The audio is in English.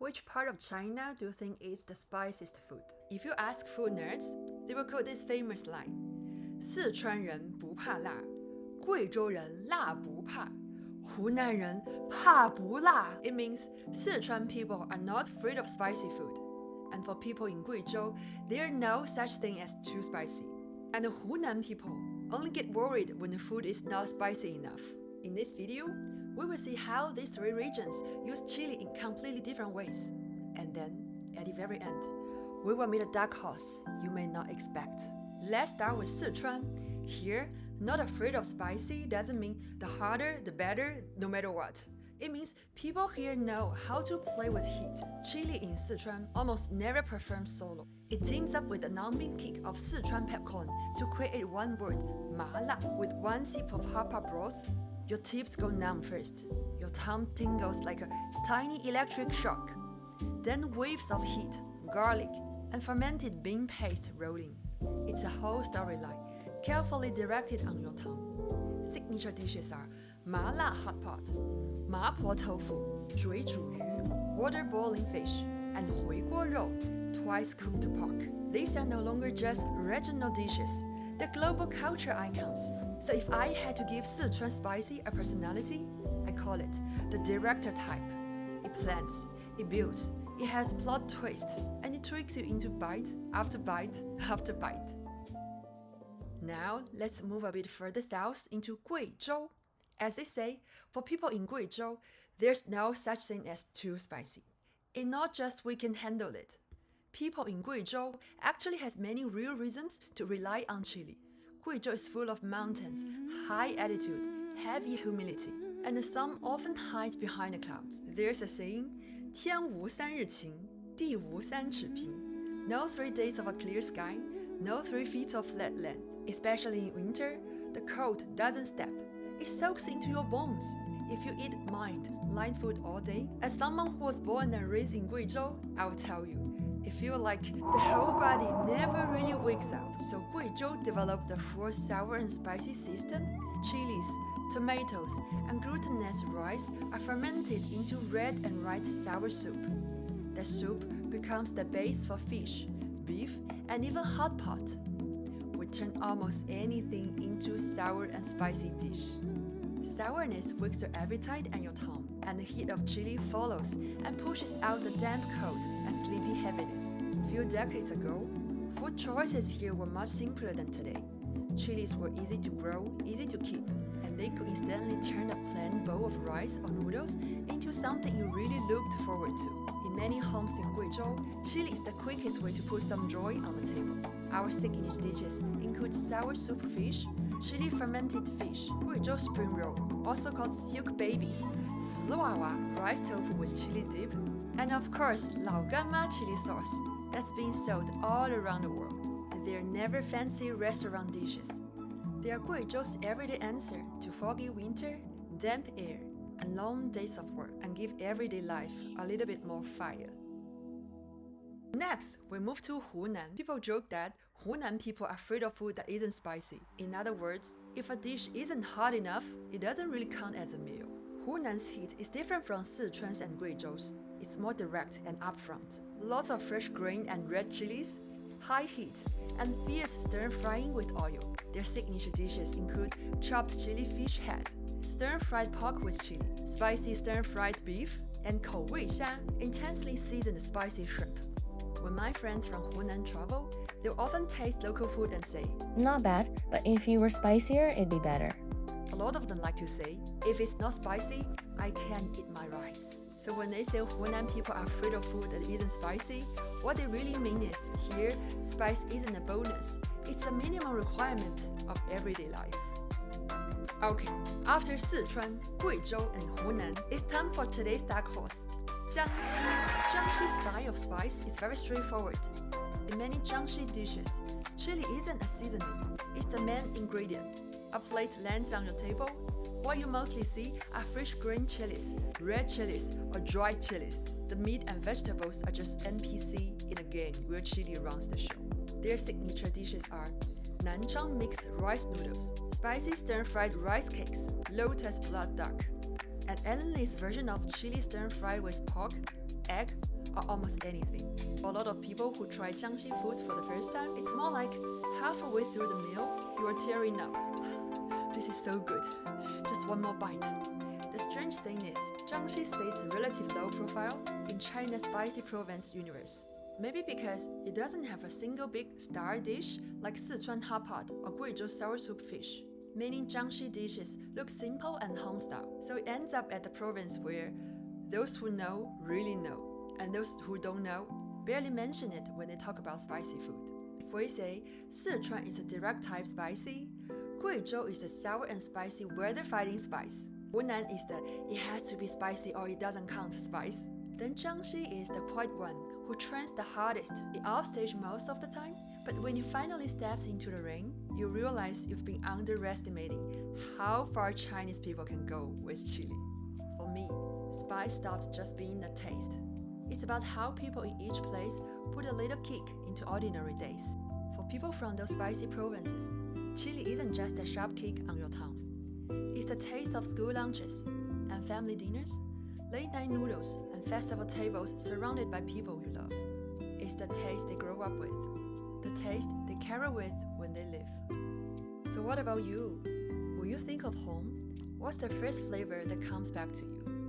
Which part of China do you think is the spiciest food? If you ask food nerds, they will quote this famous line: 四川人不怕辣，贵州人辣不怕，湖南人怕不辣。It means Sichuan people are not afraid of spicy food. And for people in Guizhou, there are no such thing as too spicy. And the Hunan people only get worried when the food is not spicy enough. In this video, we will see how these three regions use chili in completely different ways. And then, at the very end, we will meet a dark horse you may not expect. Let's start with Sichuan. Here, not afraid of spicy doesn't mean the harder, the better, no matter what. It means people here know how to play with heat. Chili in Sichuan almost never performs solo. It teams up with the numbing kick of Sichuan peppercorn to create one word, 麻辣. With one sip of hot pot broth, your tips go numb first. Your tongue tingles like a tiny electric shock. Then waves of heat, garlic, and fermented bean paste roll in. It's a whole storyline, carefully directed on your tongue. Signature dishes are 麻辣 hot pot, 麻婆豆腐, 水煮鱼, water boiling fish, and 回锅肉, twice cooked pork. These are no longer just regional dishes, they're global culture icons. So if I had to give Sichuan spicy a personality, I call it the director type. It plans, it builds, it has plot twists, and it tricks you into bite after bite after bite. Now, let's move a bit further south into Guizhou. As they say, for people in Guizhou, there's no such thing as too spicy. It's not just we can handle it. People in Guizhou actually has many real reasons to rely on chili. Guizhou is full of mountains, high altitude, heavy humidity, and the sun often hides behind the clouds. There's a saying, 天无三日晴，地无三尺平. No 3 days of a clear sky, no 3 feet of flat land. Especially in winter, the cold doesn't stop. It soaks into your bones. If you eat light food all day, as someone who was born and raised in Guizhou, I will tell you, it feels like the whole body never really wakes up. So Guizhou developed the full sour and spicy system. Chilies, tomatoes, and glutinous rice are fermented into red and white sour soup. The soup becomes the base for fish, beef, and even hot pot. We turn almost anything into sour and spicy dish. Sourness wakes your appetite and your tongue, and the heat of chili follows and pushes out the damp cold and sleepy heaviness. A few decades ago, food choices here were much simpler than today. Chilies were easy to grow, easy to keep, and they could instantly turn a plain bowl of rice or noodles into something you really looked forward to. In many homes in Guizhou, chili is the quickest way to put some joy on the table. Our signature dishes include sour soup fish, chili fermented fish, Guizhou spring roll, also called silk babies, 瓷娃娃 rice tofu with chili dip, and of course, 老干妈 chili sauce that's being sold all around the world. They're never fancy restaurant dishes. They are Guizhou's everyday answer to foggy winter, damp air, and long days of work, and give everyday life a little bit more fire. Next, we move to Hunan. People joke that Hunan people are afraid of food that isn't spicy. In other words, if a dish isn't hot enough, it doesn't really count as a meal. Hunan's heat is different from Sichuan's and Guizhou's. It's more direct and upfront. Lots of fresh green and red chilies, high heat, and fierce stir-frying with oil. Their signature dishes include chopped chili fish head, stir-fried pork with chili, spicy stir-fried beef, and 口味虾, intensely seasoned spicy shrimp. When my friends from Hunan travel, they'll often taste local food and say, Not bad, but if you were spicier, it'd be better. A lot of them like to say, if it's not spicy, I can't eat my rice. So when they say Hunan people are afraid of food that isn't spicy, what they really mean is, here, spice isn't a bonus, it's a minimum requirement of everyday life. Okay, after Sichuan, Guizhou, and Hunan, it's time for today's dark horse, Jiangxi. Jiangxi's style of spice is very straightforward. In many Jiangxi dishes, chili isn't a seasoning, it's the main ingredient. A plate lands on your table. What you mostly see are fresh green chilies, red chilies, or dried chilies. The meat and vegetables are just NPC in a game where chili runs the show. Their signature dishes are Nanzhang mixed rice noodles, spicy stir-fried rice cakes, lotus blood duck, an endless version of chili stir-fried with pork, egg, or almost anything. For a lot of people who try Jiangxi food for the first time, it's more like halfway through the meal, you are tearing up. This is so good. Just one more bite. The strange thing is, Jiangxi stays relatively low profile in China's spicy province universe. Maybe because it doesn't have a single big star dish like Sichuan hot pot or Guizhou sour soup fish, meaning Jiangxi dishes look simple and home-style. So it ends up at the province where those who know really know, and those who don't know barely mention it when they talk about spicy food. If we say Sichuan is a direct type spicy, Guizhou is the sour and spicy weather-fighting spice, Hunan is the it has to be spicy or it doesn't count spice, then Jiangxi is the quiet one who trains the hardest, it offstage most of the time, but when you finally steps into the ring, you realize you've been underestimating how far Chinese people can go with chili. For me, spice stops just being a taste. It's about how people in each place put a little kick into ordinary days. For people from those spicy provinces, chili isn't just a sharp kick on your tongue. It's the taste of school lunches and family dinners, late-night noodles and festival tables surrounded by people you love. It's the taste they grow up with, the taste they carry with when they live. So what about you? When you think of home, what's the first flavor that comes back to you?